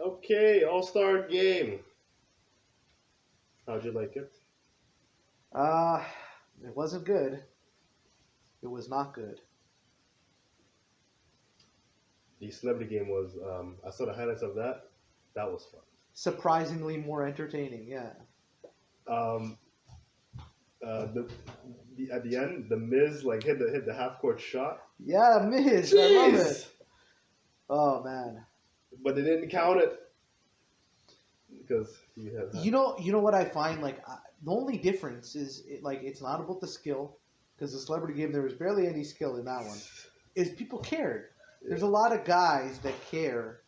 Okay, All-Star game. How'd you like it? Uh, it wasn't good. It was not good. The celebrity game was. I saw the highlights of that. That was fun. Surprisingly more entertaining, yeah. Um, the at the end, the Miz like hit the half court shot. Yeah, Miz, I love it. Jeez! Oh man. But they didn't count it because he had. You know what I find the only difference is it's not about the skill because the celebrity game there was barely any skill in that one. Is people cared. There's a lot of guys that care,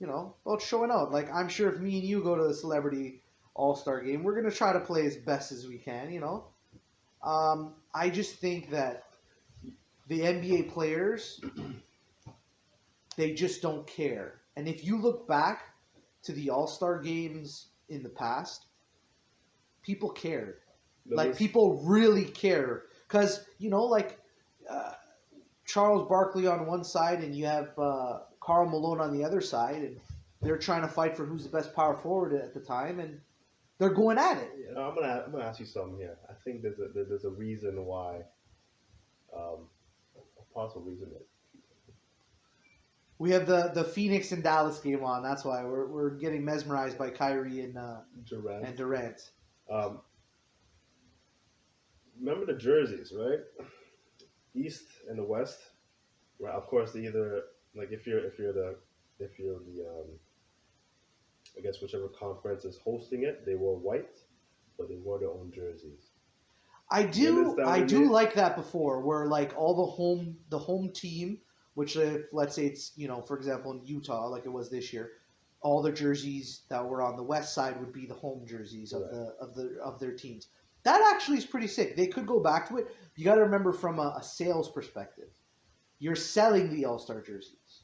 about showing out. Like I'm sure if me and you go to the celebrity all-star game, we're gonna try to play as best as we can. I just think that the NBA players they just don't care. And if you look back to the all-star games in the past, people cared. People really care because uh, Charles Barkley on one side and you have Karl Malone on the other side, and they're trying to fight for who's the best power forward at the time, and they're going at it. I'm gonna ask you something here. I think there's a reason why. A possible reason that. We have the Phoenix and Dallas game on. That's why we're getting mesmerized by Kyrie and Durant. Um, Remember the jerseys, right? East and the West. Right. Of course, either like if you're the I guess whichever conference is hosting it, they wore white, but they wore their own jerseys. I do like that before, where like all the home team, which if let's say it's for example in Utah like it was this year, all the jerseys that were on the west side would be the home jerseys of their teams. That actually is pretty sick. They could go back to it. You got to remember from a sales perspective, you're selling the All Star jerseys,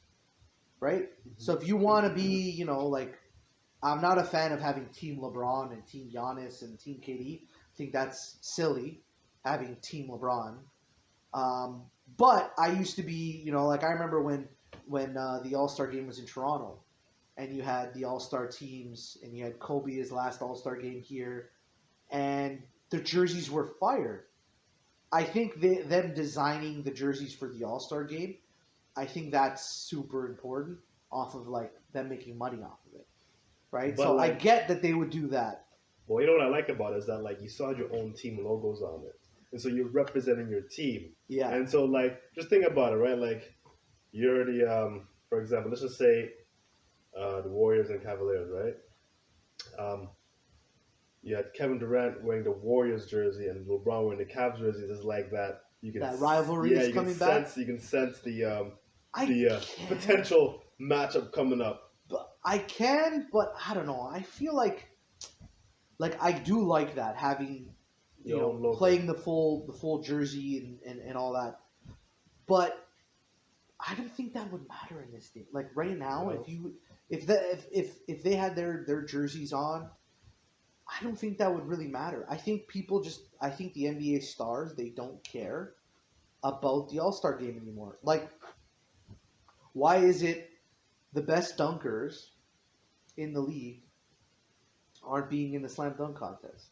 right? Mm-hmm. So if you want to be, I'm not a fan of having Team LeBron and Team Giannis and Team KD. I think that's silly having Team LeBron. But I used to be, I remember when the All Star game was in Toronto, and you had the All Star teams, and you had Kobe his last All Star game here, and the jerseys were fire. I think them designing the jerseys for the All Star game, I think that's super important. Off of them making money off of it, right? But so I get that they would do that. Well, you know what I like about it is that you saw your own team logos on it, and so you're representing your team. Yeah. And so just think about it, right? You're the for example, let's just say the Warriors and Cavaliers, right? You had Kevin Durant wearing the Warriors jersey and LeBron wearing the Cavs jersey. It's like that. You can that rivalry is coming back. You can sense the potential matchup coming up. But I can, but I don't know. I feel like I do like that having playing the full jersey and all that. But I don't think that would matter in this game. Like right now, if they had their jerseys on, I don't think that would really matter. I think I think the NBA stars, they don't care about the All-Star game anymore. Why is it the best dunkers in the league aren't being in the slam dunk contest?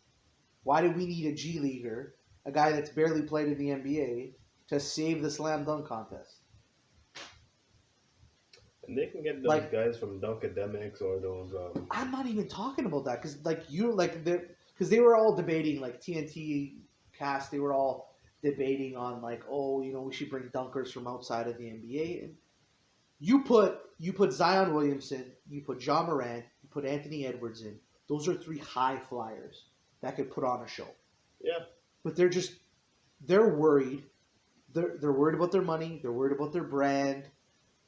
Why do we need a G leaguer, a guy that's barely played in the NBA, to save the slam dunk contest? And they can get those guys from Dunkademics or those. I'm not even talking about that because they were all debating TNT cast. They were all debating on we should bring dunkers from outside of the NBA. And you put Zion Williamson, you put John Morant, you put Anthony Edwards in. Those are three high flyers that could put on a show. Yeah. But they're worried. They're worried about their money. They're worried about their brand.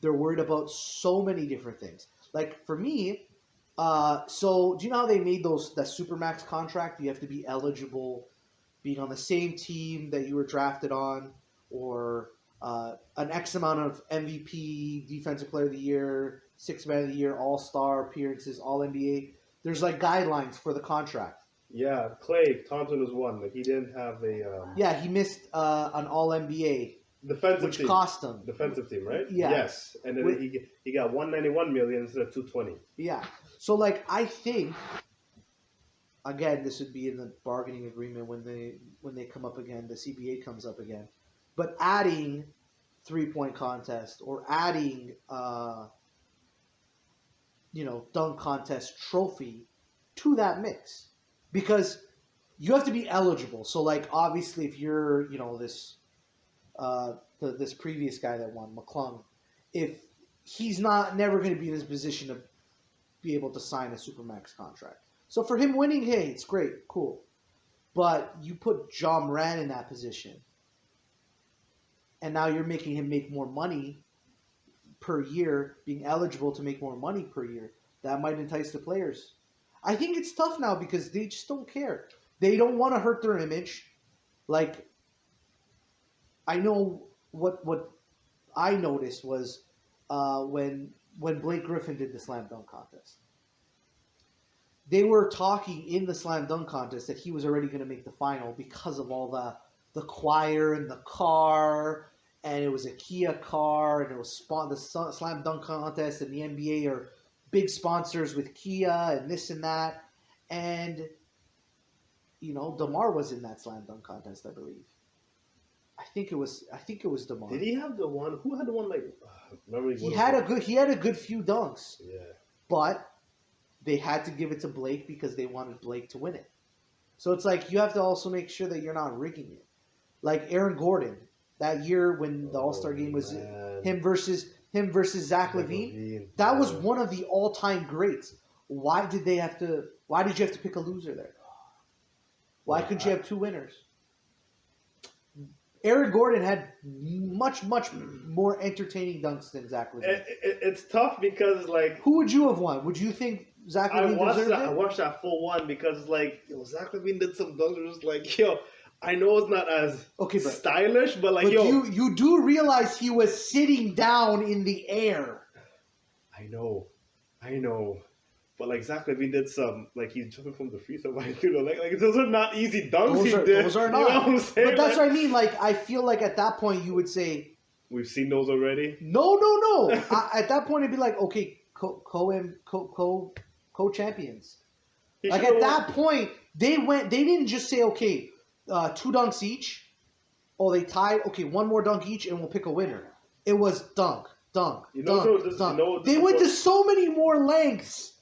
They're worried about so many different things. Like for me, so do you know how they made that Supermax contract? You have to be eligible, being on the same team that you were drafted on, or an X amount of MVP, Defensive Player of the Year, Sixth Man of the Year, All-Star appearances, All-NBA. There's guidelines for the contract. Yeah, Klay Thompson was one. He didn't have a. Yeah, he missed an All-NBA defensive which team. cost him. Defensive team, right? Yeah. Yes, and then he got 191 million instead of 220. Yeah. So like I think, again, this would be in the bargaining agreement when they come up again. The CBA comes up again, but adding 3-point contest or adding dunk contest trophy to that mix, because you have to be eligible. So like obviously if you're this this previous guy that won, McClung, if he's never going to be in his position to be able to sign a Supermax contract. So for him winning, hey, it's great, cool. But you put John Moran in that position, and now you're making him make more money per year, being eligible to make more money per year. That might entice the players. I think it's tough now because they just don't care. They don't want to hurt their image. Like, I know what I noticed was when Blake Griffin did the slam dunk contest. They were talking in the slam dunk contest that he was already going to make the final because of all the choir and the car, and it was a Kia car, and it was the slam dunk contest and the NBA are big sponsors with Kia and this and that, and DeMar was in that slam dunk contest, I believe. I think it was DeMar. Did he have the one? Who had the one like? Remember he had a good few dunks. Yeah. But they had to give it to Blake because they wanted Blake to win it. So it's like you have to also make sure that you're not rigging it. Like Aaron Gordon that year when the All-Star game was him versus Zach LaVine. That was one of the all-time greats. Why did you have to pick a loser there? Why couldn't you have two winners? Aaron Gordon had much, much more entertaining dunks than Zach LaVine. It's tough because, like... Who would you have won? Would you think Zach LaVine deserved it? I watched that full one because, like, Zach LaVine did some dunks that was just like, I know it's not as stylish, but like, but you do realize he was sitting down in the air. I know. But like Zach LaVine did some, like he's jumping from the free throw line, like those are not easy dunks. Those are not. You know what I'm saying? But that's what I mean. Like I feel like at that point you would say, we've seen those already. No. At that point it'd be like, okay, co-champions. Like at that point they didn't just say, okay, 2 dunks each. Oh, they tied. Okay, 1 more dunk each, and we'll pick a winner. It was dunk. Dunk. They went to so many more lengths.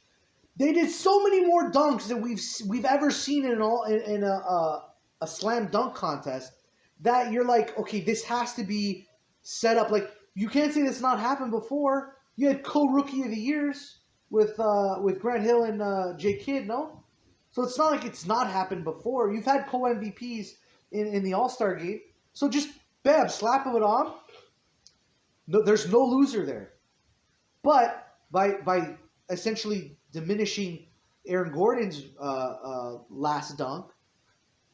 They did so many more dunks than we've ever seen in a slam dunk contest. That you're like, okay, this has to be set up. Like you can't say this not happened before. You had co-rookie of the years with Grant Hill and Jay Kidd, no? So it's not like it's not happened before. You've had co-MVPs in the All-Star game. So just, bam, slap it on. No, there's no loser there. But by essentially diminishing Aaron Gordon's last dunk,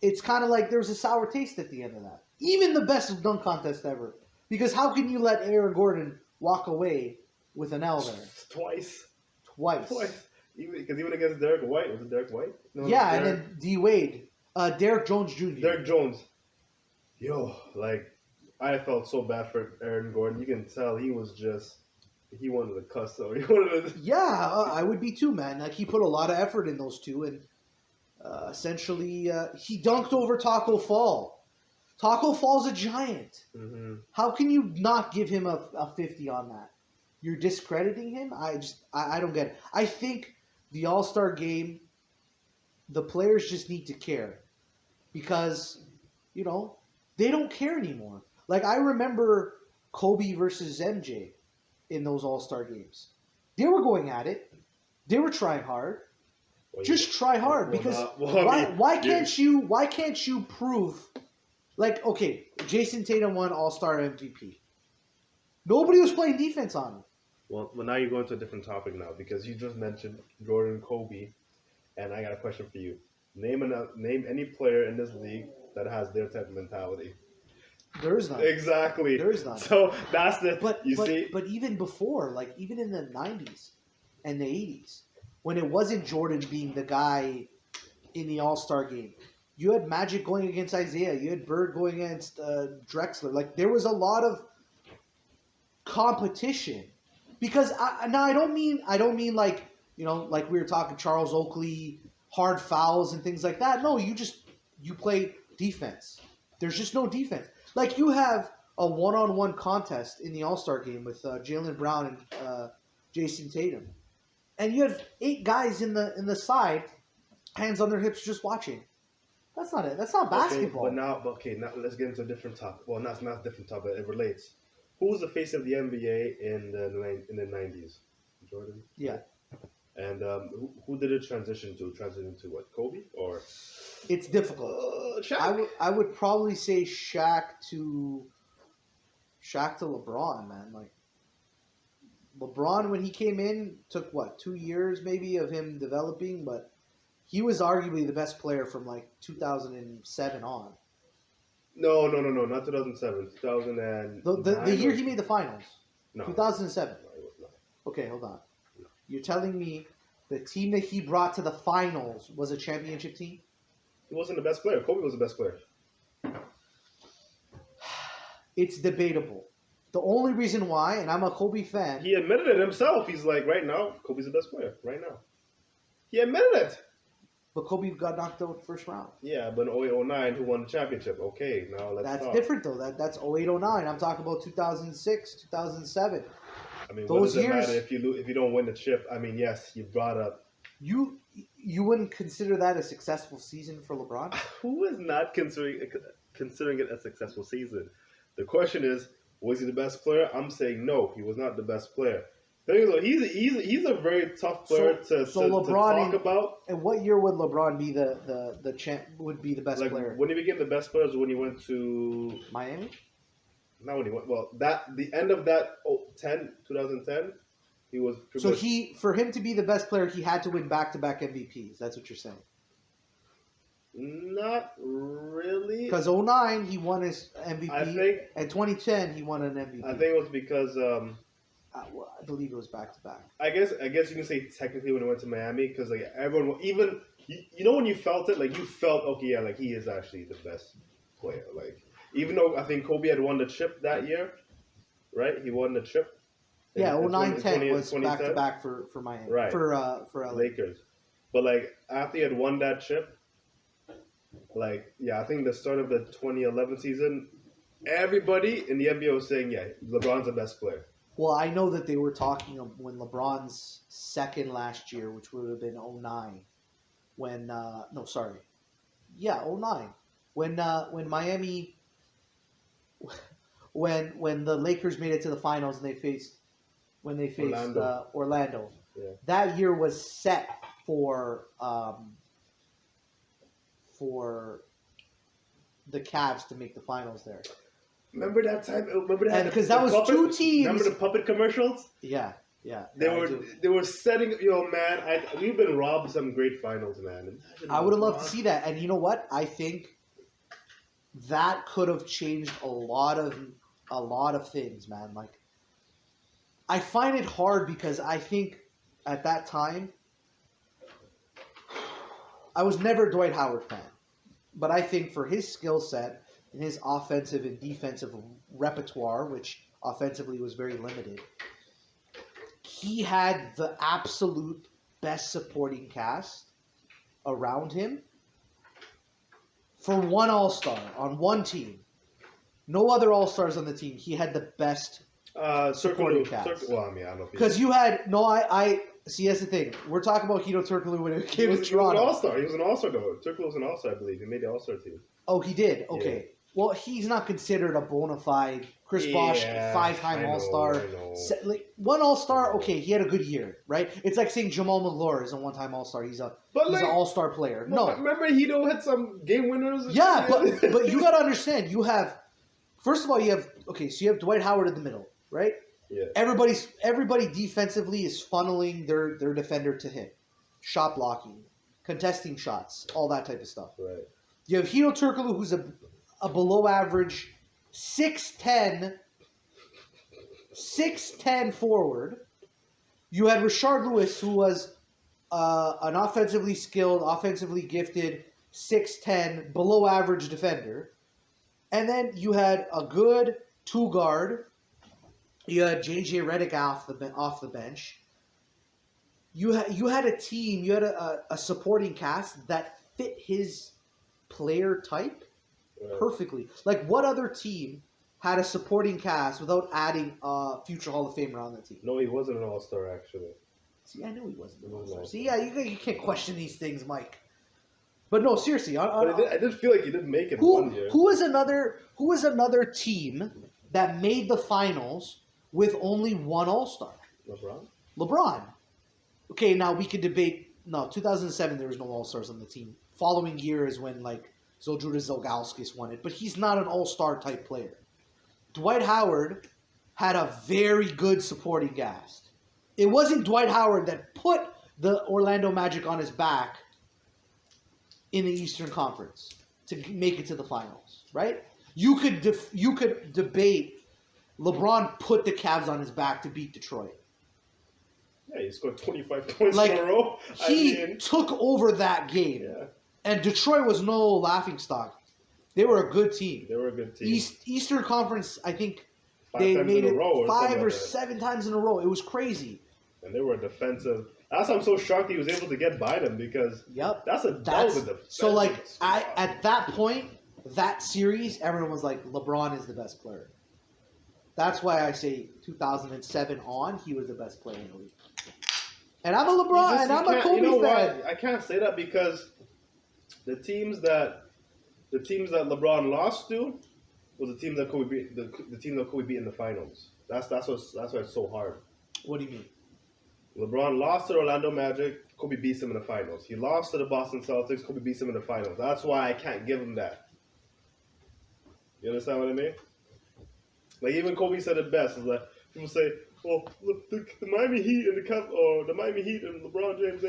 it's kind of like there's a sour taste at the end of that. Even the best dunk contest ever. Because how can you let Aaron Gordon walk away with an L there? Twice. Because even against Derek White. Was it Derek White? No, yeah, and then D-Wade. Derek Jones Jr. Derek Jones. I felt so bad for Aaron Gordon. You can tell he wanted to cuss. So I would be too, man. Like he put a lot of effort in those two, and essentially he dunked over Taco Fall. Taco Fall's a giant. Mm-hmm. How can you not give him a 50 on that? You're discrediting him? I don't get it. I think the All-Star game, the players just need to care. Because, they don't care anymore. Like, I remember Kobe versus MJ in those All-Star games. They were going at it. They were trying hard. Just try hard. Because why can't you prove... Like, okay, Jason Tatum won All-Star MVP. Nobody was playing defense on him. Well, now you're going to a different topic now because you just mentioned Jordan and Kobe, and I got a question for you. Name any player in this league that has their type of mentality. There is none. Exactly. There is none. So that's see. But even before, like even in the 90s and the 80s, when it wasn't Jordan being the guy in the All-Star game, You had Magic going against Isaiah. You had Bird going against Drexler. Like there was a lot of competition because I don't mean like like we were talking Charles Oakley hard fouls and things like that. No, you play defense. There's just no defense. Like you have a one-on-one contest in the All-Star game with Jaylen Brown and Jason Tatum, and you have 8 guys in the side, hands on their hips, just watching. That's not it. That's not basketball. Now let's get into a different topic. Well, not a different topic. It relates. Who was the face of the NBA in the 90s? Jordan. Yeah. And who did it transition to? Transition to what? Kobe or? It's difficult. Shaq. I would probably say Shaq to LeBron, man. Like LeBron when he came in took 2 years maybe of him developing, but he was arguably the best player from like 2007 on. No, not 2007. 2009. The year he made the finals. No. 2007. No, it was not. Okay, hold on. You're telling me the team that he brought to the finals was a championship team? He wasn't the best player. Kobe was the best player. It's debatable. The only reason why, and I'm a Kobe fan. He admitted it himself. He's like, right now, Kobe's the best player. Right now. He admitted it. But Kobe got knocked out first round. Yeah, but in 08-09, who won the championship? Okay, now let's That's talk. different, though. That's 08-09. I'm talking about 2006, 2007. I mean, those what does it years, matter if you don't win the chip? I mean, yes, you brought up. You wouldn't consider that a successful season for LeBron? Who is not considering it a successful season? The question is, was he the best player? I'm saying no, he was not the best player. He's a very tough player to talk about. And what year would LeBron be the champ? Would be the best player? When he became the best player was when he went to Miami. Not when he went. Well, the end of that 2010, he was. So for him to be the best player, he had to win back-to-back MVPs. That's what you're saying. Not really. Because 2009 he won his MVP. I think. And 2010 he won an MVP. I think it was because. I believe it was back to back. I guess you can say technically when he went to Miami because like everyone, even when you felt it, like you felt okay, yeah, like he is actually the best player. Like even though I think Kobe had won the chip that year, right? He won the chip. Yeah, 09-10 was back to back for Miami, right? For LA. Lakers, but like after he had won that chip, like yeah, I think the start of the 2011 season, everybody in the NBA was saying, yeah, LeBron's the best player. Well, I know that they were talking when LeBron's second last year, which would have been 09, when 09, when Miami, when the Lakers made it to the finals and they faced Orlando. Yeah. That year was set for the Cavs to make the finals there. Remember that time? Remember that? Because that was puppet, 2 teams. Remember the puppet commercials? Yeah. They were setting. Man, we've been robbed some great finals, man. I would have loved to see that, and you know what? I think that could have changed a lot of things, man. Like, I find it hard because I think at that time I was never a Dwight Howard fan, but I think for his skill set and his offensive and defensive repertoire, which offensively was very limited, he had the absolute best supporting cast around him for one All-Star on one team. No other All-Stars on the team. He had the best supporting cast. I don't know. Because you had I see. That's the thing. We're talking about Hedo Turkoglu when it came to Toronto. He was an All-Star though. Turkoglu was an All-Star, I believe. He made the All-Star team. Oh, he did. Okay. Yeah. Well, he's not considered a bona fide Chris Bosh 5-time All-Star. One All-Star, okay, he had a good year, right? It's like saying Jamal Magloire is a one-time All-Star. He's an All-Star player. No. Remember Hedo had some game winners? Yeah, but you got to understand, you have, first of all, you have Dwight Howard in the middle, right? Yeah. Everybody defensively is funneling their defender to him. Shot blocking, contesting shots, all that type of stuff. Right. You have Hedo Turkoglu, who's a below average 6'10" forward. You had Rashard Lewis, who was an offensively skilled, offensively gifted 6'10", below average defender. And then you had a good 2 guard. You had J.J. Redick off the bench. You had a team, you had a supporting cast that fit his player type perfectly. Like, what other team had a supporting cast without adding a future Hall of Famer on the team? No, he wasn't an All-Star, actually. See, I knew he wasn't an All-Star. See, yeah, you can't question these things, Mike. But no, seriously. I did feel like he didn't make it one year. Who was another team that made the finals with only one All-Star? LeBron. Okay, now we could debate. No, 2007 there was no All-Stars on the team. Following year is when like Zydrunas Ilgauskas won it, but he's not an All-Star type player. Dwight Howard had a very good supporting cast. It wasn't Dwight Howard that put the Orlando Magic on his back in the Eastern Conference to make it to the finals, right? You could debate LeBron put the Cavs on his back to beat Detroit. Yeah, he scored 25 points in a row. He took over that game. Yeah. And Detroit was no laughingstock. They were a good team. Eastern Conference, I think they made it 5 or 7 times in a row. It was crazy. And they were defensive. That's why I'm so shocked he was able to get by them because that was a defensive. So, like, at that point, that series, everyone was like, LeBron is the best player. That's why I say 2007 on, he was the best player in the league. And I'm a LeBron, and I'm a Kobe fan. I can't say that because the teams that LeBron lost to was the team that Kobe beat. The team that Kobe beat in the finals. That's why it's so hard. What do you mean? LeBron lost to Orlando Magic. Kobe beats him in the finals. He lost to the Boston Celtics. Kobe beats him in the finals. That's why I can't give him that. You understand what I mean? Like even Kobe said it best. It's like people say, "Oh, look, the Miami Heat and the Miami Heat and LeBron James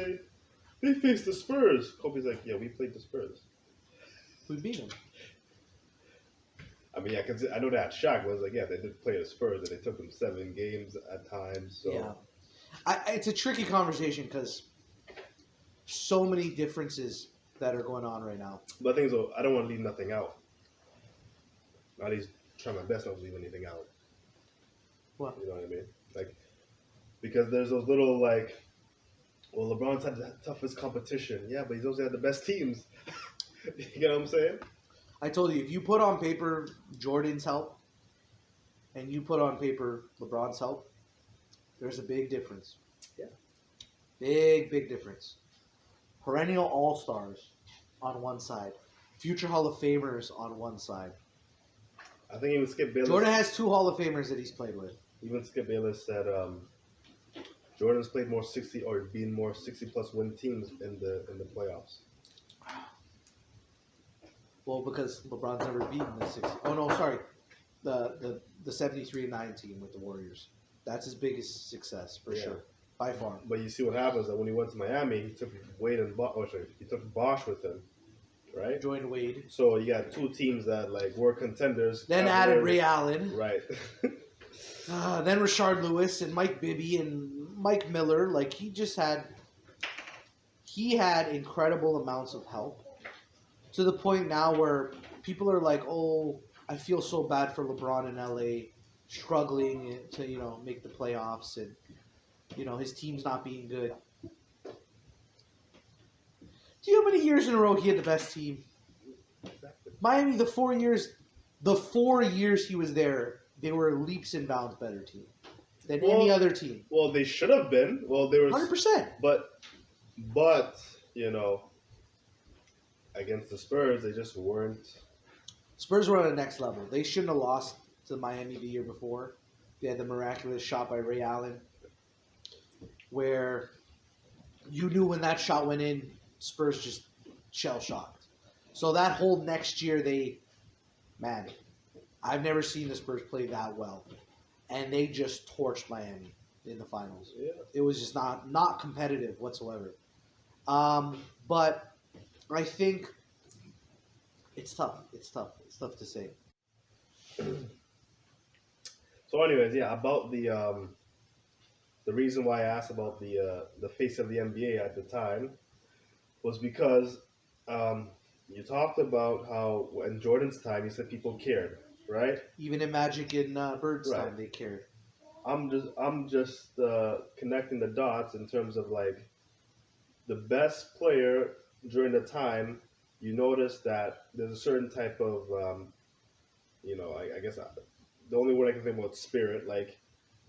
they faced the Spurs." Kobe's like, "Yeah, we played the Spurs. We beat them." I mean, yeah, cause I know that Shaq was like, "Yeah, they did play the Spurs, and they took them 7 games at times." So. Yeah, it's a tricky conversation because so many differences that are going on right now. But the thing is, I don't want to leave nothing out. At least try my best not to leave anything out. What? You know what I mean? Like, because there's those little like, well, LeBron's had the toughest competition. Yeah, but he's also had the best teams. You know what I'm saying? I told you, if you put on paper Jordan's help and you put on paper LeBron's help, there's a big difference. Yeah. Big difference. Perennial All-Stars on one side. Future Hall of Famers on one side. I think even Skip Bayless. Jordan has 2 Hall of Famers that he's played with. Even Skip Bayless said Jordan's played more 60 or been more 60-plus win teams in the playoffs. Well, because LeBron's never beaten the 60. Oh no, sorry, the 73-9 team with the Warriors. That's his biggest success for sure, by far. But you see what happens that when he went to Miami, he took Wade and he took Bosch with him, right? Joined Wade. So you got 2 teams that like were contenders. Then added Ray Allen. Right. Then Rashard Lewis and Mike Bibby and Mike Miller. Like he had incredible amounts of help. To the point now where people are like, "Oh, I feel so bad for LeBron in LA, struggling to make the playoffs, and his team's not being good." Do you know how many years in a row he had the best team? Exactly. Miami, the 4 years he was there, they were leaps and bounds better team than any other team. Well, they should have been. Well, they were 100%. But against the Spurs, they just weren't. Spurs were on the next level. They shouldn't have lost to Miami the year before. They had the miraculous shot by Ray Allen, where you knew when that shot went in, Spurs just shell-shocked. So that whole next year, I've never seen the Spurs play that well. And they just torched Miami in the finals. Yeah. It was just not competitive whatsoever. But I think it's tough. It's tough to say. So, anyways, about the reason why I asked about the face of the NBA at the time was because you talked about how in Jordan's time, you said people cared, right? Even in Magic and Bird's Right. time, they cared. I'm just connecting the dots in terms of like the best player during the time. You notice that there's a certain type of I guess the only word I can think about spirit, like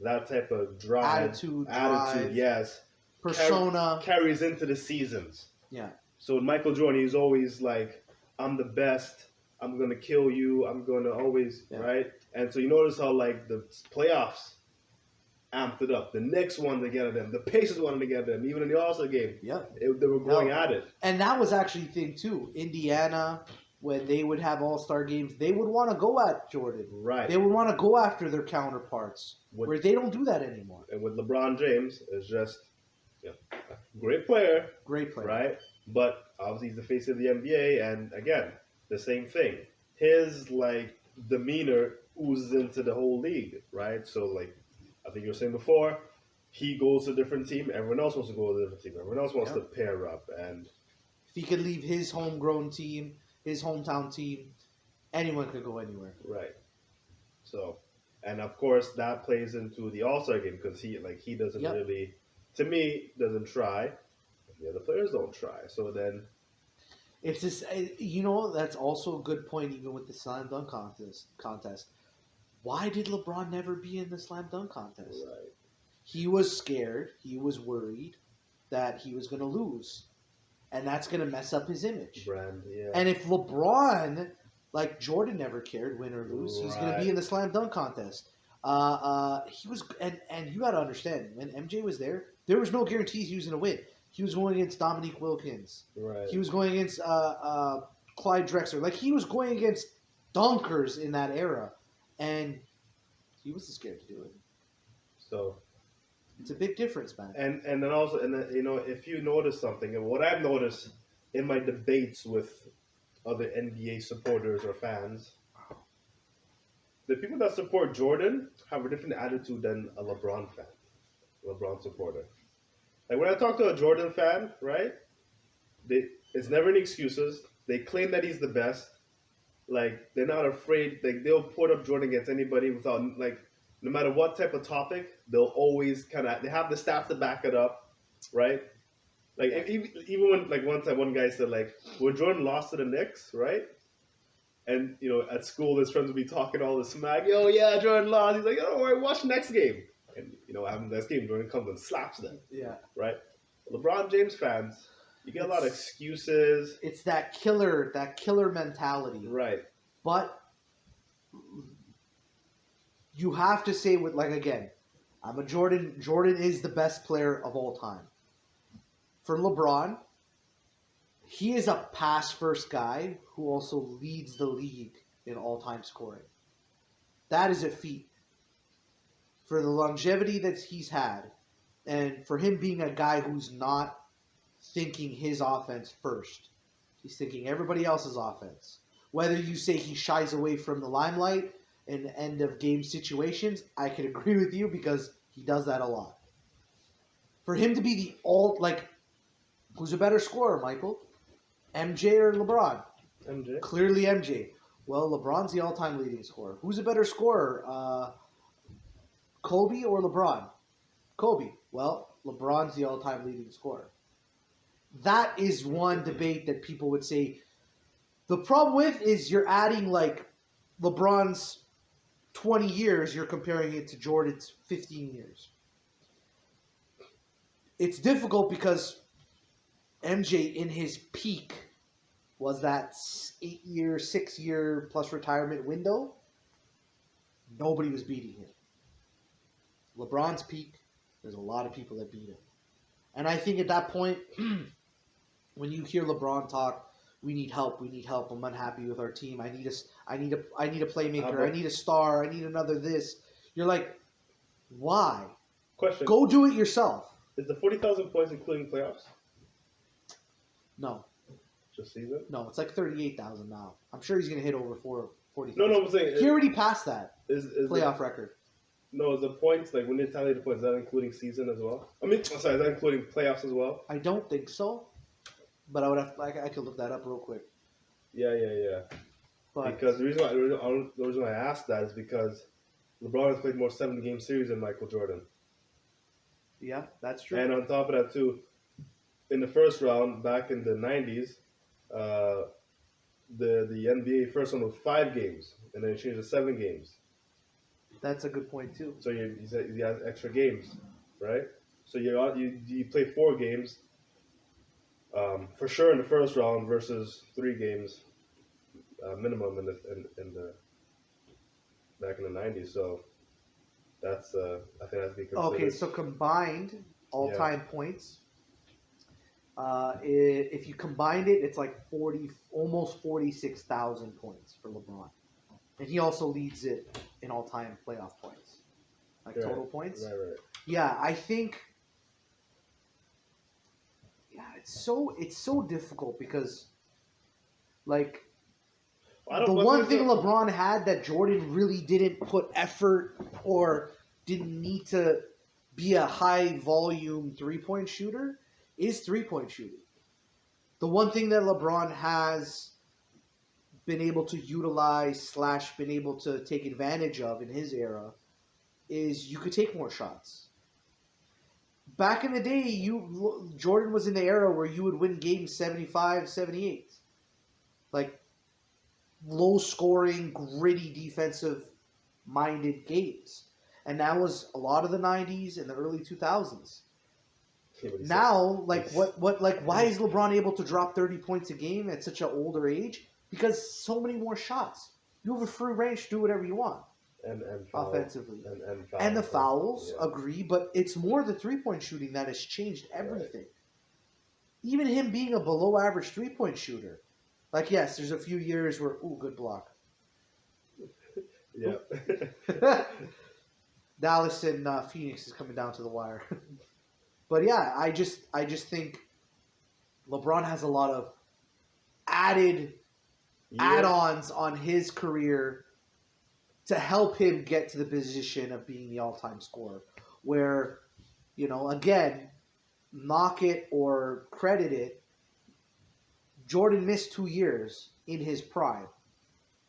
that type of drive, Drive, yes, persona. carries into the seasons. Yeah. So with Michael Jordan, he's always like, I'm the best. I'm gonna kill you. I'm gonna always right. And so you notice how like the playoffs amped it up. The Knicks wanted to get at them. The Pacers wanted to get at them. Even in the All-Star game, they were going at it. And that was actually the thing too. Indiana, when they would have All-Star games, they would want to go at Jordan. Right. They would want to go after their counterparts, where they don't do that anymore. And with LeBron James, it's just great player. Great player. Right? But obviously he's the face of the NBA, and again, the same thing. His like demeanor oozes into the whole league, right? So like I think you were saying before, he goes to a different team, everyone else wants to go to a different team, everyone else wants to pair up, and if he could leave his homegrown team, his hometown team, anyone could go anywhere. Right. So, and of course that plays into the All-Star game because he doesn't really, to me, doesn't try. The other players don't try. So then it's this. That's also a good point. Even with the slam dunk contest, why did LeBron never be in the slam dunk contest? Right. He was scared. He was worried that he was going to lose, and that's going to mess up his image. Brand, yeah. And if LeBron, like Jordan, never cared, win or lose, he's going to be in the slam dunk contest. He was, and you got to understand, when MJ was there was no guarantees he was going to win. He was going against Dominique Wilkins. Right. He was going against Clyde Drexler. Like, he was going against dunkers in that era. And he wasn't scared to do it. So it's a big difference, man. And then also, if you notice something, and what I've noticed in my debates with other NBA supporters or fans, the people that support Jordan have a different attitude than a LeBron fan, LeBron supporter. Like when I talk to a Jordan fan, right? It's never any excuses. They claim that he's the best. Like they're not afraid. Like they'll put up Jordan against anybody without like, no matter what type of topic, they'll always they have the stats to back it up, right? Like even when like one time one guy said like when Jordan lost to the Knicks, right? And at school his friends would be talking all this smack. Yo, yeah, Jordan lost. He's like, oh, all right, watch the next game. And having the next game, Jordan comes and slaps them. Yeah. Right. LeBron James fans, you get a lot of excuses. It's that killer mentality. Right. But you have to say again, I'm a Jordan. Jordan is the best player of all time. For LeBron, he is a pass-first guy who also leads the league in all-time scoring. That is a feat. For the longevity that he's had, and for him being a guy who's not thinking his offense first. He's thinking everybody else's offense. Whether you say he shies away from the limelight in end-of-game situations, I can agree with you because he does that a lot. For him to be who's a better scorer, Michael? MJ or LeBron? MJ. Clearly MJ. Well, LeBron's the all-time leading scorer. Who's a better scorer? Kobe or LeBron? Kobe. Well, LeBron's the all-time leading scorer. That is one debate that people would say. The problem with is you're adding LeBron's 20 years, you're comparing it to Jordan's 15 years. It's difficult because MJ in his peak was that 8-year, 6-year plus retirement window. Nobody was beating him. LeBron's peak, there's a lot of people that beat him. And I think at that point, when you hear LeBron talk, we need help, I'm unhappy with our team, I need a playmaker, I need a star, I need another this. You're like, why? Question. Go do it yourself. Is the 40,000 points including playoffs? No. Just season? No, it's like 38,000 now. I'm sure he's going to hit over 40,000. No, I'm saying... He already passed that is playoff record. No, is the points, when they tally the points, is that including season as well? Is that including playoffs as well? I don't think so. But I would have, I could look that up real quick. Yeah. But Because the reason why I asked that is because LeBron has played more 7-game series than Michael Jordan. yeah, that's true. And on top of that, too, in the first round, back in the 90s, the NBA first one was 5 games, and then it changed to 7 games. That's a good point too. So you have extra games, right? So you play 4 games for sure in the first round versus 3 games minimum in the back in the 90s. So that's I think that's to be considered. Okay, so combined all-time points. If you combined it, it's like almost 46,000 points for LeBron, and he also leads it in all-time playoff points, like total points. Right. Yeah, I think. Yeah, it's so difficult because, like, the one thing LeBron had that Jordan really didn't put effort or didn't need to be a high volume 3-point shooter is 3-point shooting. The one thing that LeBron has been able to utilize / been able to take advantage of in his era is you could take more shots. Back in the day, Jordan was in the era where you would win games 75, 78. Like, low-scoring, gritty, defensive-minded games. And that was a lot of the 90s and the early 2000s. Now, why is LeBron able to drop 30 points a game at such an older age? Because so many more shots. You have a free range to do whatever you want. And offensively. And the fouls, agree, but it's more the 3-point shooting that has changed everything. Right. Even him being a below-average 3-point shooter. Like, yes, there's a few years where, good block. Yeah. Dallas and Phoenix is coming down to the wire. But yeah, I just think LeBron has a lot of add-ons on his career to help him get to the position of being the all-time scorer. Where, again, knock it or credit it, Jordan missed 2 years in his prime,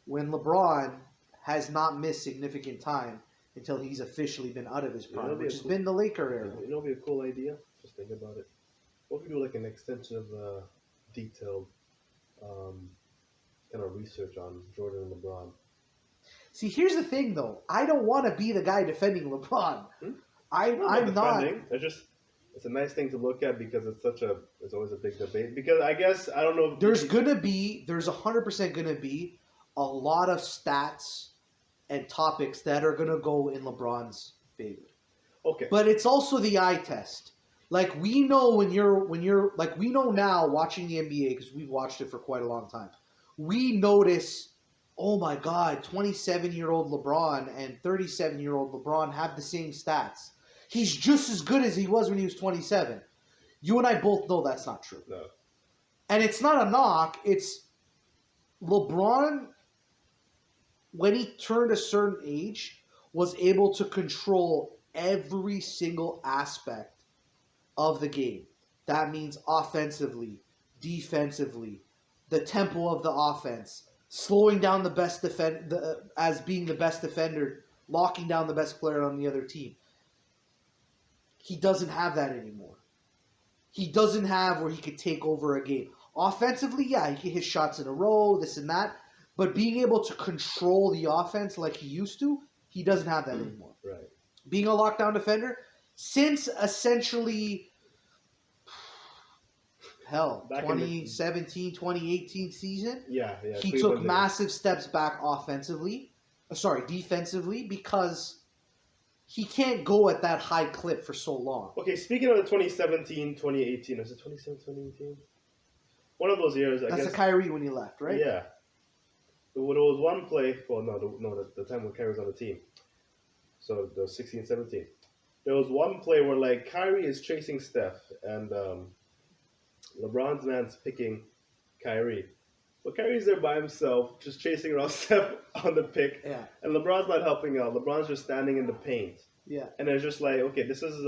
when LeBron has not missed significant time until he's officially been out of his prime, which has been the Laker era. You know, it'd be a cool idea. Just think about it. What if we do like an extensive, detailed, kind of research on Jordan and LeBron? See, here's the thing, though. I don't want to be the guy defending LeBron. I'm not. It's a nice thing to look at because it's always a big debate. Because I guess, I don't know. There's 100% gonna be a lot of stats and topics that are gonna go in LeBron's favor. Okay. But it's also the eye test. Like, we know we know now watching the NBA, because we've watched it for quite a long time. We notice, oh my God, 27-year-old LeBron and 37-year-old LeBron have the same stats. He's just as good as he was when he was 27. You and I both know that's not true. No. And it's not a knock. It's LeBron, when he turned a certain age, was able to control every single aspect of the game. That means offensively, defensively, the tempo of the offense, slowing down the best as being the best defender, locking down the best player on the other team. He doesn't have that anymore. He doesn't have where he could take over a game. Offensively, yeah, he can hit shots in a row, this and that. But being able to control the offense like he used to, he doesn't have that anymore. Right. Being a lockdown defender, since essentially, 2017, 2018 season, he took massive steps back defensively, because he can't go at that high clip for so long. Okay, speaking of the 2017, 2018, is it 2017, 2018? One of those years, I guess. That's the Kyrie when he left, right? Yeah. There was one play, the time when Kyrie was on the team. So, the 16, 17. There was one play where, like, Kyrie is chasing Steph, and LeBron's man's picking Kyrie. But Kyrie's there by himself, just chasing around Steph on the pick. Yeah. And LeBron's not helping out. LeBron's just standing in the paint. Yeah. And it's just like, okay, this is,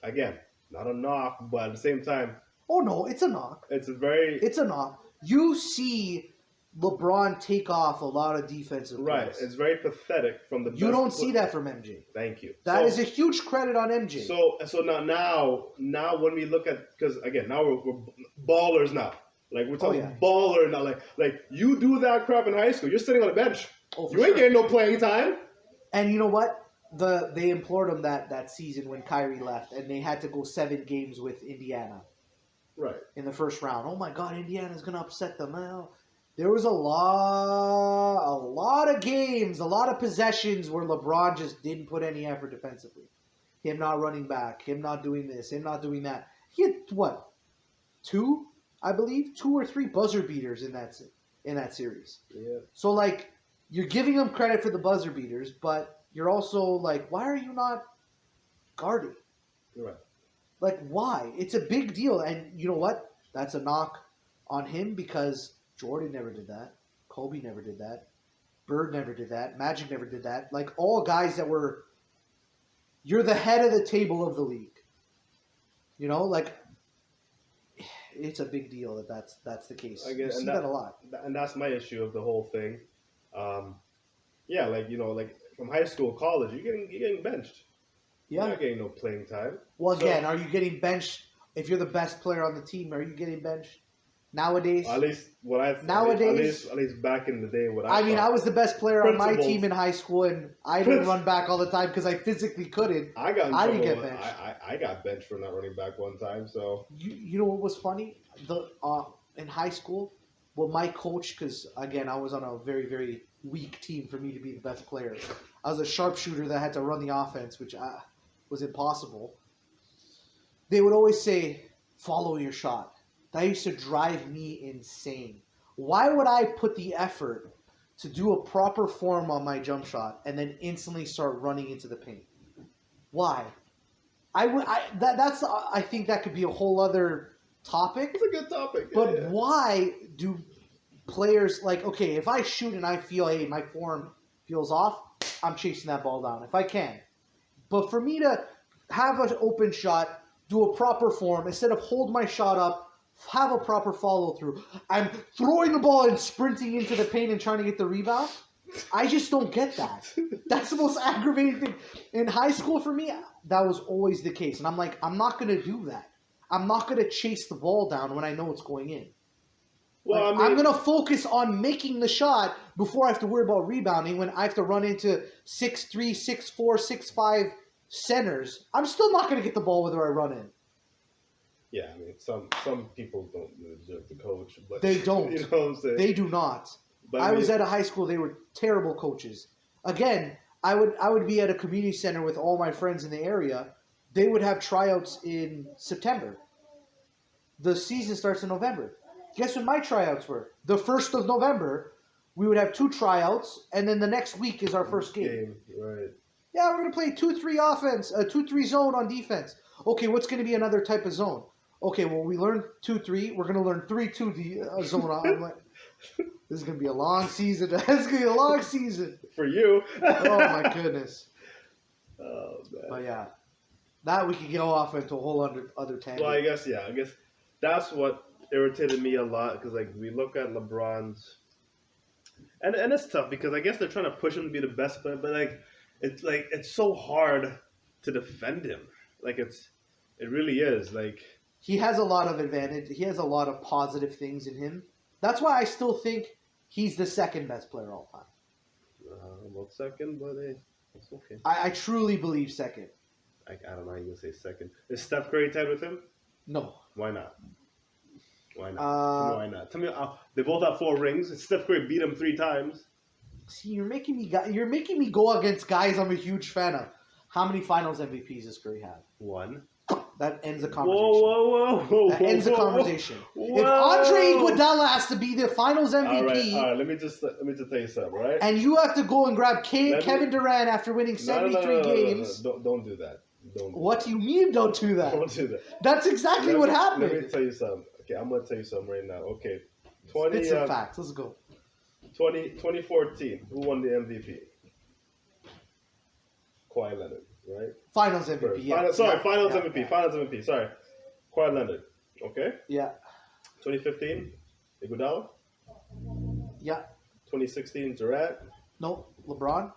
again, not a knock, but at the same time. Oh, no, it's a knock. It's a knock. You see LeBron take off a lot of defensive Right. plays. It's very pathetic from the. You don't see that from MJ. Thank you. That is a huge credit on MJ. So now when we look at, because again now we're ballers now. Like we're talking baller now. Like you do that crap in high school, you're sitting on a bench. You ain't getting no playing time. And you know what? They implored him that season when Kyrie left, and they had to go 7 games with Indiana. Right. In the first round. Oh my God, Indiana's gonna upset them now. There was a lot of games, a lot of possessions where LeBron just didn't put any effort defensively. Him not running back, him not doing this, him not doing that. He had what? 2 or 3 buzzer beaters in that series. Yeah. So like, you're giving him credit for the buzzer beaters, but you're also like, why are you not guarding? Right. Like, why? It's a big deal. And you know what? That's a knock on him because Jordan never did that. Kobe never did that. Bird never did that. Magic never did that. Like, all guys that were... You're the head of the table of the league. You know? Like, it's a big deal that's the case. You see that a lot. And that's my issue of the whole thing. Yeah, like, you know, like, from high school, college, you're getting benched. Yeah. You're not getting no playing time. Well, again, are you getting benched? If you're the best player on the team, are you getting benched? Nowadays? At least at least back in the day when I was the best player on my team in high school, and I didn't run back all the time because I physically couldn't. I didn't get benched. I got benched for not running back one time. So you know what was funny? In high school, well, my coach, because again I was on a very, very weak team for me to be the best player. I was a sharpshooter that had to run the offense, which was impossible. They would always say, "Follow your shot." That used to drive me insane. Why would I put the effort to do a proper form on my jump shot and then instantly start running into the paint? Why? I think that could be a whole other topic. It's a good topic. But why do players, like, okay, if I shoot and I feel, hey, my form feels off, I'm chasing that ball down if I can. But for me to have an open shot, do a proper form, instead of hold my shot up, have a proper follow-through, I'm throwing the ball and sprinting into the paint and trying to get the rebound. I just don't get that. That's the most aggravating thing. In high school for me, that was always the case. And I'm like, I'm not going to do that. I'm not going to chase the ball down when I know it's going in. Well, like, I'm going to focus on making the shot before I have to worry about rebounding when I have to run into 6'3", 6'4", 6'5", centers. I'm still not going to get the ball whether I run in. Yeah, I mean, some people don't deserve the coach, but they don't. You know what I'm saying? They do not. But I was at a high school; they were terrible coaches. Again, I would be at a community center with all my friends in the area. They would have tryouts in September. The season starts in November. Guess when my tryouts were? The 1st of November. We would have 2 tryouts, and then the next week is our first game. Right. Yeah, we're gonna play 2-3 offense, 2-3 zone on defense. Okay, what's gonna be another type of zone? Okay, well, we learned 2-3. We're going to learn 3-2 zone. I'm like, this is going to be a long season. This is going to be a long season. For you. Oh, my goodness. Oh, man. But, yeah. That we could go off into a whole other tangent. Well, I guess that's what irritated me a lot. Because, like, we look at LeBron's... And it's tough because I guess they're trying to push him to be the best player. But, it's so hard to defend him. Like, it really is. Like... He has a lot of advantage. He has a lot of positive things in him. That's why I still think he's the second best player all time. Well, second, but it's okay. I truly believe second. I don't know how you can say second. Is Steph Curry tied with him? No. Why not? Why not? Tell me, they both have 4 rings. Steph Curry beat him 3 times. See, you're making me go against guys I'm a huge fan of. How many Finals MVPs does Curry have? 1. That ends the conversation. Whoa. That ends the conversation. If Andre Iguodala has to be the Finals MVP... All right. Let me just tell you something, right? And you have to go and grab Kevin Durant after winning 73 games... No. Don't do that. What do you mean don't do that? Don't do that. That's exactly what happened. Let me tell you something. Okay, I'm going to tell you something right now. Okay. Spit some facts. Let's go. 2014. Who won the MVP? Kawhi Leonard. Right? Finals MVP. Yeah. Finals MVP. Finals MVP. Sorry. Kawhi Leonard. Okay? Yeah. 2015? Iguodala? Yeah. 2016 Durant. No, LeBron.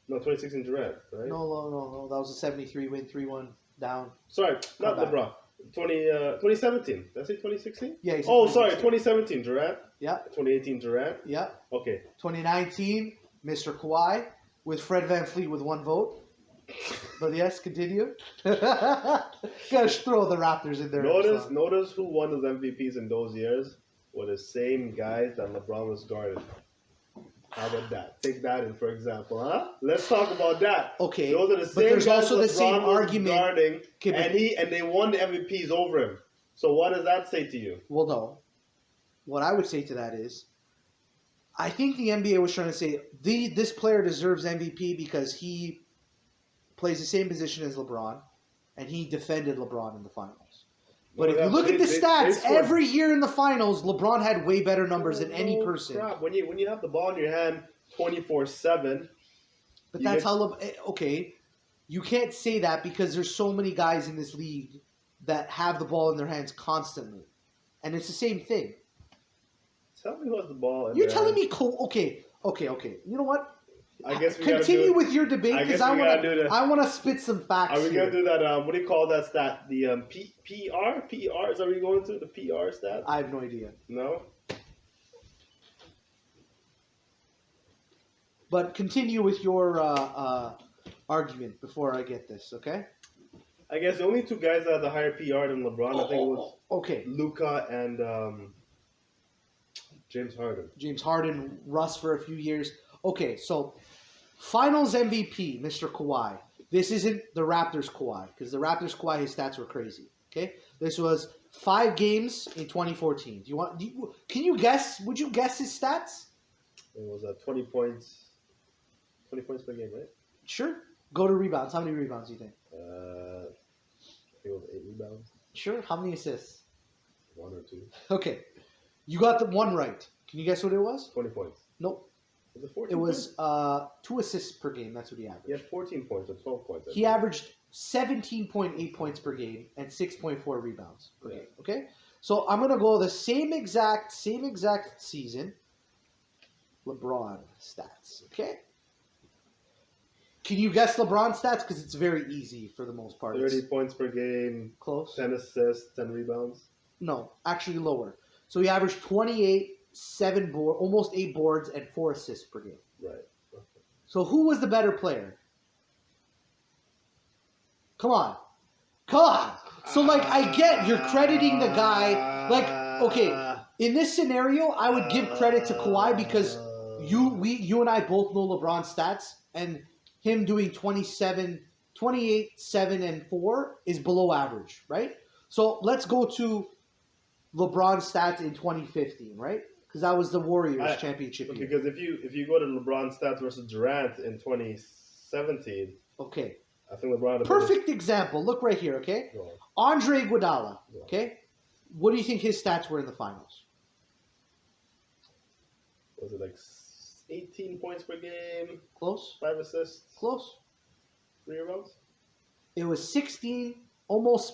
No, 2016 Durant, right? No. That was a 73 win, 3-1 down. Sorry, not Comeback. LeBron. 2017. Did I say 2016? Yeah. Oh, sorry, 2017 Durant. Yeah. 2018 Durant. Yeah. Okay. 2019, Mr. Kawhi with Fred VanVleet with 1 vote. But yes, continue. Gotta throw the Raptors in there. Notice who won those MVPs in those years were the same guys that LeBron was guarding. How about that? Take that in, for example, huh? Let's talk about that. Okay, those are the same but there's guys also the same argument guarding, and they won the MVPs over him. So what does that say to you? Well, no. What I would say to that is, I think the NBA was trying to say this player deserves MVP because he plays the same position as LeBron, and he defended LeBron in the finals. But if you look at the stats, every year in the finals, LeBron had way better numbers than any person. Crap. When you have the ball in your hand 24/7. But that's how okay. You can't say that because there's so many guys in this league that have the ball in their hands constantly, and it's the same thing. Tell me who has the ball. You're telling me, okay. You know what? I guess we continue with your debate because I want to spit some facts. Are we gonna do that? What do you call that stat? The PR? Is that what you're going to? The PR stat? I have no idea. No. But continue with your argument before I get this, okay? I guess the only 2 guys that had the higher PR than LeBron, I think it was Luka and James Harden. James Harden, Russ for a few years. Okay, so Finals MVP, Mr. Kawhi. This isn't the Raptors Kawhi because the Raptors Kawhi, his stats were crazy. Okay, this was 5 games in 2014. Can you guess? Would you guess his stats? It was 20 points. 20 points per game, right? Sure. Go to rebounds. How many rebounds do you think? I think it was 8 rebounds. Sure. How many assists? 1 or 2. Okay. You got the one right. Can you guess what it was? 20 points. Nope. Was it 14 It was 2 assists per game. That's what he averaged. He had 14 points or 12 points. He averaged 17.8 points per game and 6.4 rebounds per game. Okay? So I'm going to go the same exact season. LeBron stats. Okay? Can you guess LeBron stats? Because it's very easy for the most part. 30 points per game. Close. 10 assists, 10 rebounds. No, actually lower. So he averaged 28, 7 boards, almost 8 boards, and 4 assists per game. Right. Okay. So who was the better player? Come on. So, I get you're crediting the guy. Okay, in this scenario, I would give credit to Kawhi because you and I both know LeBron's stats, and him doing 28, 7, and 4 is below average, right? So let's go to LeBron's stats in 2015, right? Because that was the Warriors championship year. Because if you go to LeBron's stats versus Durant in 2017, okay, I think LeBron. Perfect example. Look right here, okay? Andre Iguodala, okay? What do you think his stats were in the finals? Was it 18 points per game? Close. 5 assists? Close. 3 rebounds? It was 16, almost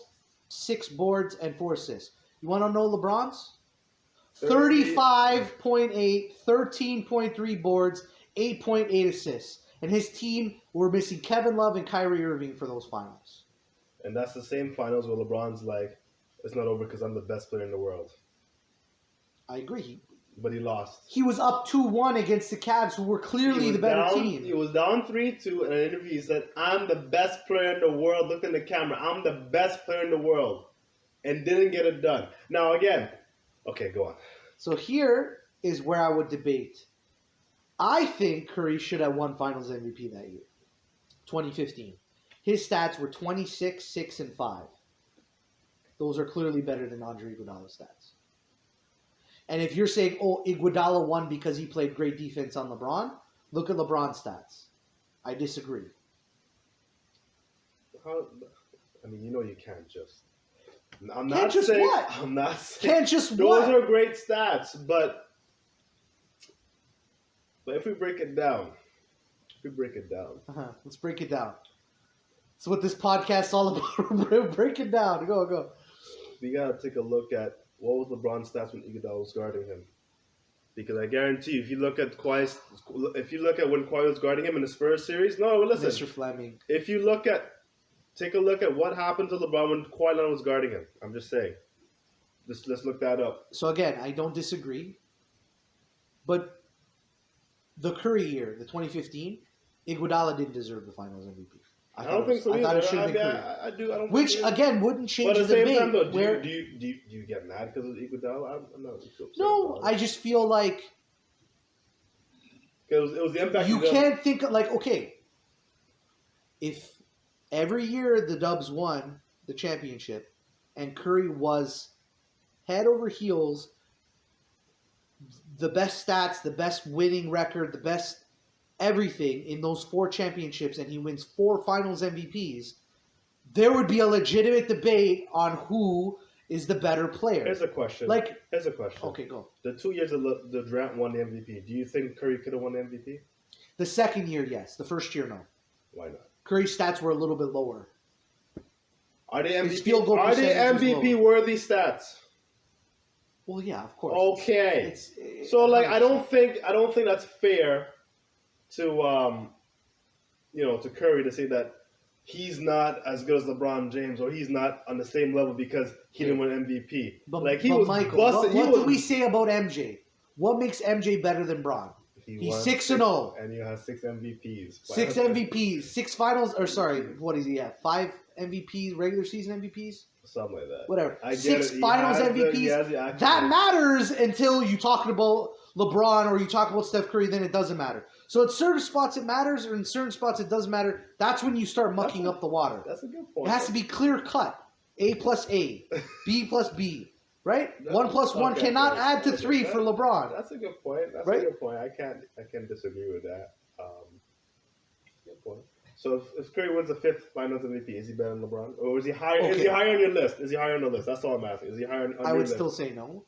6 boards and 4 assists. You want to know LeBron's? 35.8, 13.3 boards, 8.8 assists. And his team were missing Kevin Love and Kyrie Irving for those finals. And that's the same finals where LeBron's it's not over because I'm the best player in the world. I agree. But he lost. He was up 2-1 against the Cavs, who were clearly the better team. He was down 3-2 in an interview. He said, I'm the best player in the world. Looked in the camera. I'm the best player in the world. And didn't get it done. Now, again. Okay, go on. So here is where I would debate. I think Curry should have won Finals MVP that year. 2015. His stats were 26, 6, and 5. Those are clearly better than Andre Iguodala's stats. And if you're saying, Iguodala won because he played great defense on LeBron, look at LeBron's stats. I disagree. You can't just. I'm not saying. Can't just those are great stats, but if we break it down, let's break it down. That's what this podcast's all about. Break it down. Go. We gotta take a look at what was LeBron's stats when Iguodala was guarding him. Because I guarantee you, if you look at when Kawhi was guarding him in the Spurs series, no, listen. Mr. Fleming. If you take a look at what happened to LeBron when Kawhi Leonard was guarding him. I'm just saying. Let's look that up. So again, I don't disagree. But the Curry year, the 2015, Iguodala didn't deserve the Finals MVP. I don't think so either. I thought it should have been Curry. I do. I don't. Which again wouldn't change but at the the same debate. time, though, do you get mad because of Iguodala? I'm not. No, I just feel like because it was the impact. You can't think like okay, if every year the Dubs won the championship, and Curry was head over heels, the best stats, the best winning record, the best everything in those 4 championships, and he wins 4 Finals MVPs, there would be a legitimate debate on who is the better player. Here's a question. Okay, go. The 2 years the Durant won the MVP, do you think Curry could have won the MVP? The second year, yes. The first year, no. Why not? Curry's stats were a little bit lower. Are they MVP worthy stats? Well, yeah, of course. Okay. So like I don't think that's fair to to Curry to say that he's not as good as LeBron James or he's not on the same level because he didn't win MVP. But Michael, what do we say about MJ? What makes MJ better than Bron? He's 6-0. And you have 6 MVPs. 6 MVPs, 6 finals, or sorry, what is he at? 5 MVPs, regular season MVPs? Something like that. Whatever. 6 finals MVPs. That matters until you're talking about LeBron or you talk about Steph Curry, then it doesn't matter. So at certain spots it matters, or in certain spots it doesn't matter. That's when you start mucking up the water. That's a good point. It has to be clear cut. A plus A. B plus B. Right? 1 plus 1 cannot add to 3 for LeBron. That's a good point. That's a good point. I can't disagree with that. Good point. So if Curry wins the 5th Finals MVP, is he better than LeBron, or is he higher? Okay. Is he higher on your list? Is he higher on the list? That's all I'm asking. Is he higher on your list? I would still say no,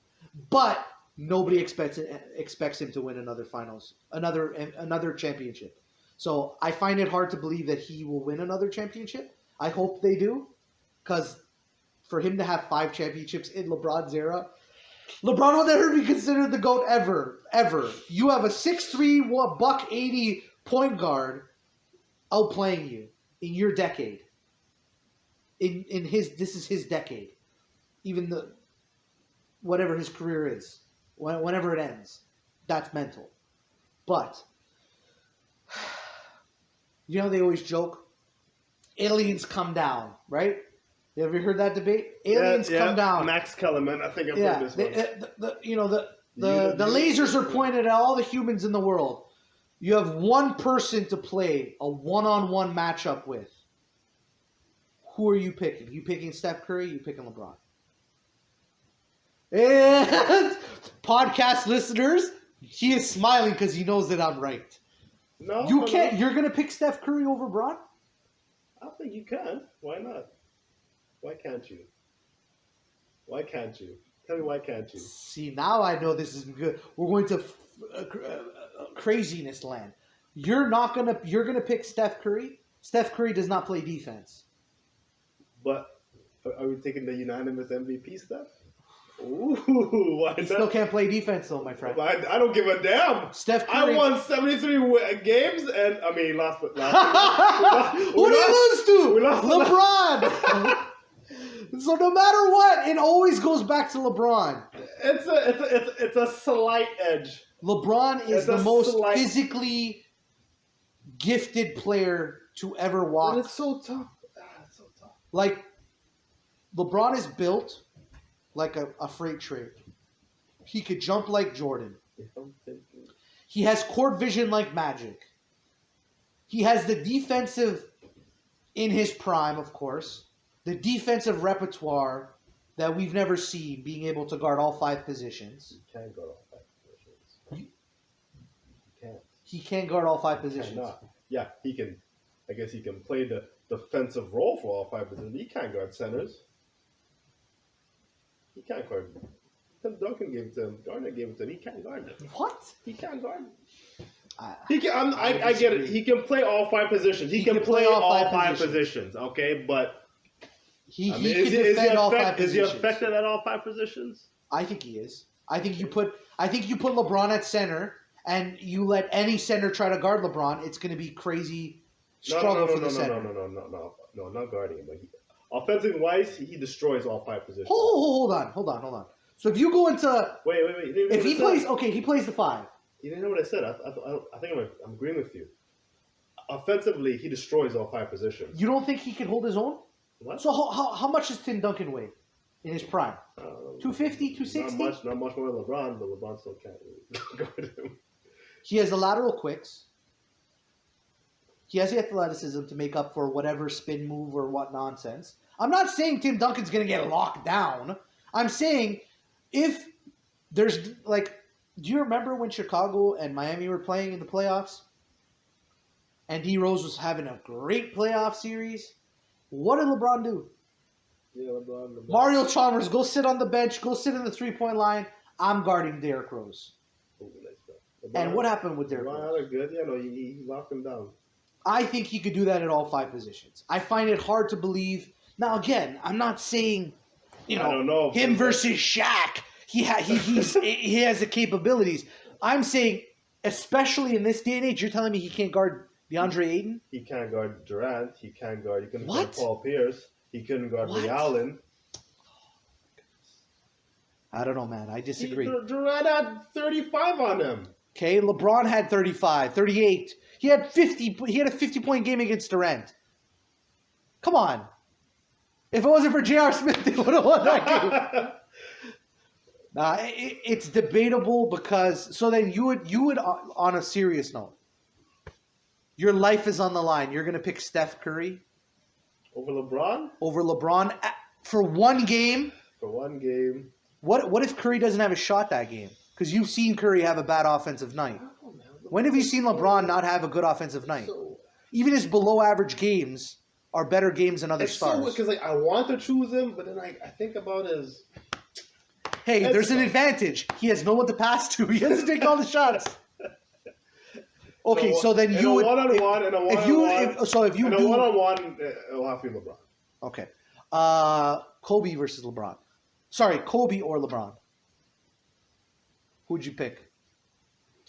but nobody expects him to win another finals, another championship. So I find it hard to believe that he will win another championship. I hope they do, because for him to have 5 championships in LeBron's era, LeBron will never be considered the GOAT ever. You have a 6'3", $180 point guard outplaying you in your decade. This is his decade. Even whatever his career is, whenever it ends, that's mental. But you know they always joke, aliens come down, right? You ever heard that debate? Aliens come down. Max Kellerman, I think I've heard this one. The lasers are pointed at all the humans in the world. You have one person to play a one-on-one matchup with. Who are you picking? You picking Steph Curry? You picking LeBron? And podcast listeners, he is smiling because he knows that I'm right. No, you can't. You're gonna pick Steph Curry over Bron? I think you can. Why not? Why can't you? Why can't you? Tell me why can't you? See, now I know this is good. We're going to craziness land. You're gonna pick Steph Curry. Steph Curry does not play defense. But are we taking the unanimous MVP stuff? Ooh, why he not? Still can't play defense though, my friend. I don't give a damn. Steph Curry. I won 73 games, and I mean lost. Who did you lose to? We lost LeBron. So no matter what, it always goes back to LeBron. It's a slight edge. LeBron is the most physically gifted player to ever walk. But it's so tough. It's so tough. Like, LeBron is built like a freight train. He could jump like Jordan. He has court vision like Magic. He has the defensive, in his prime, of course, the defensive repertoire that we've never seen, being able to guard all 5 positions. He can't guard all 5 positions. He can't. He can't guard all 5 positions. He cannot. Yeah, he can. I guess he can play the defensive role for all 5 positions. He can't guard centers. He can't guard. Tim Duncan gave it to him. Garnett gave it to him. He can't guard it. What? He can't guard it. He can. I get it. He can play all 5 positions. He can play all 5 positions. Okay, but he can defend all 5 positions. Is he effective at all 5 positions? I think he is. I think you put LeBron at center, and you let any center try to guard LeBron. It's going to be crazy struggle for the center. No, not guarding him. Like offensive wise, he destroys all 5 positions. Hold on. So if you go into wait, if he plays, he plays the 5. You didn't know what I said. I think I'm agreeing with you. Offensively, he destroys all 5 positions. You don't think he can hold his own? What? So how much does Tim Duncan weigh in his prime? 250, 260? Not much more than LeBron, but LeBron still can't really guard him. He has the lateral quicks. He has the athleticism to make up for whatever spin move or what nonsense. I'm not saying Tim Duncan's going to get locked down. I'm saying if there's, like, do you remember when Chicago and Miami were playing in the playoffs? And D Rose was having a great playoff series. What did LeBron do? Yeah, LeBron. Mario Chalmers, go sit on the bench, go sit in the 3-point line. I'm guarding Derrick Rose. Ooh, nice LeBron, and what happened with Derrick Rose? LeBron good. Yeah, no, he locked him down. I think he could do that at all 5 positions. I find it hard to believe. Now, again, I'm not saying, I don't know. him versus Shaq. He has the capabilities. I'm saying, especially in this day and age, you're telling me he can't guard DeAndre Ayton? He can't guard Durant. He couldn't guard What? Paul Pierce. He couldn't guard Ray Allen. I don't know, man. I disagree. Durant had 35 on him. Okay, LeBron had 35, 38. He had 50. He had a 50-point game against Durant. Come on. If it wasn't for J.R. Smith, they would have won that game. It's debatable because so then you would on a serious note, your life is on the line. You're gonna pick Steph Curry over LeBron for one game. For one game. What if Curry doesn't have a shot that game? Because you've seen Curry have a bad offensive night. When have you seen LeBron not have a good offensive night? Even his below-average games are better games than other stars. Because I want to choose him, but then I think about his. Hey, there's an advantage. He has no one to pass to. He has to take all the shots. Okay, so then you would one-on-one and a one-on-one. One-on-one, it'll have to be LeBron. Okay, Kobe versus LeBron. Sorry, Kobe or LeBron. Who'd you pick?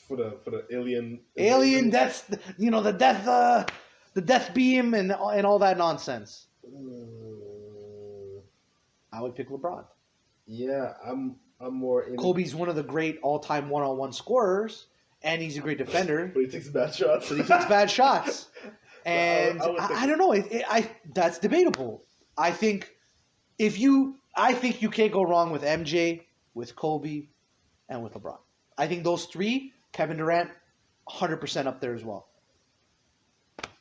For the alien. That's the death beam and all that nonsense. I would pick LeBron. Yeah, I'm more. Kobe's one of the great all-time one-on-one scorers, and he's a great defender. But he takes bad shots. And I don't know. That's debatable. I think you can't go wrong with MJ, with Kobe, and with LeBron. I think those 3, Kevin Durant, 100% up there as well.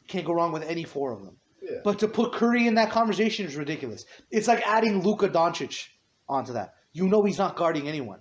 Can't go wrong with any 4 of them. Yeah. But to put Curry in that conversation is ridiculous. It's like adding Luka Doncic onto that. He's not guarding anyone.